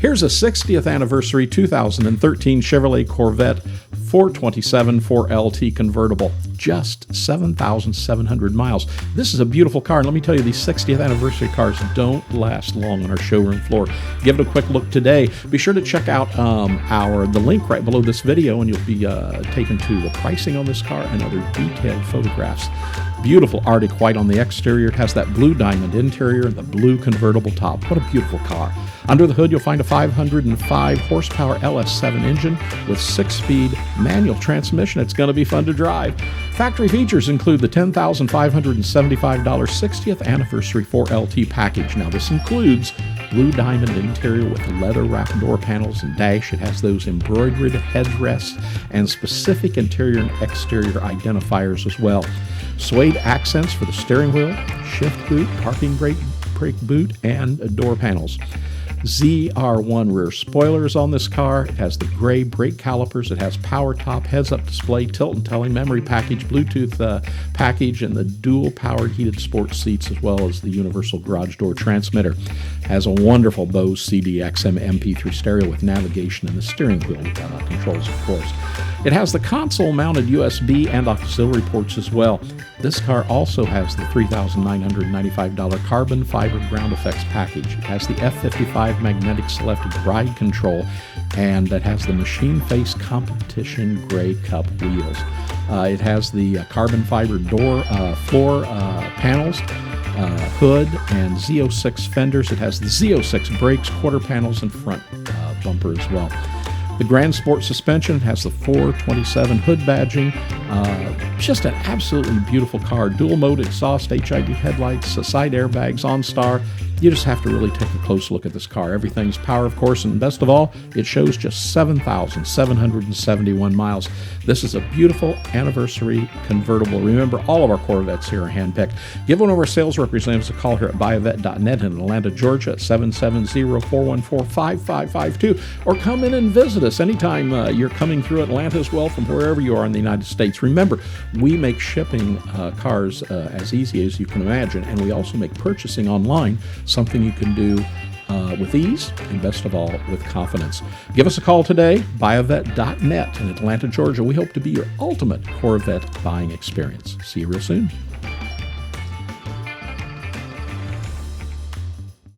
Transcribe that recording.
Here's a 60th anniversary 2013 Chevrolet Corvette 427 4LT Convertible. Just 7,700 miles. This is a beautiful car, and let me tell you, these 60th anniversary cars don't last long on our showroom floor. Give it a quick look today. Be sure to check out the link right below this video, and you'll be taken to the pricing on this car and other detailed photographs. Beautiful Arctic white on the exterior. It has that blue diamond interior and the blue convertible top. What a beautiful car. Under the hood, you'll find a 505 horsepower LS7 engine with 6-speed manual transmission. It's going to be fun to drive. Factory features include the $10,575 60th anniversary 4LT package. Now, this includes blue diamond interior with leather-wrapped door panels and dash. It has those embroidered headrests and specific interior and exterior identifiers as well. Suede accents for the steering wheel, shift boot, parking brake boot, and door panels. ZR1 rear spoilers on this car. It has the gray brake calipers. It has power top, heads-up display, tilt-n-tele, memory package, Bluetooth package, and the dual-powered heated sports seats, as well as the universal garage door transmitter. Has a wonderful Bose CD XM MP3 stereo with navigation and the steering wheel controls, of course. It has the console-mounted USB and auxiliary ports as well. This car also has the $3,995 carbon fiber ground effects package. It has the F55 magnetic selective ride control, and it has the machine face competition gray cup wheels. It has the carbon fiber door floor panels, hood, and Z06 fenders. It has the Z06 brakes, quarter panels, and front bumper as well. The Grand Sport suspension has the 427 hood badging. Just an absolutely beautiful car. Dual mode exhaust, HID headlights, side airbags, OnStar. You just have to really take a close look at this car. Everything's power, of course, and best of all, it shows just 7,771 miles. This is a beautiful anniversary convertible. Remember, all of our Corvettes here are handpicked. Give one of our sales representatives a call here at buyavet.net in Atlanta, Georgia at 770-414-5552, or come in and visit us anytime you're coming through Atlanta as well from wherever you are in the United States. Remember, we make shipping cars as easy as you can imagine, and we also make purchasing online something you can do with ease and, best of all, with confidence. Give us a call today, buyavet.net in Atlanta, Georgia. We hope to be your ultimate Corvette buying experience. See you real soon.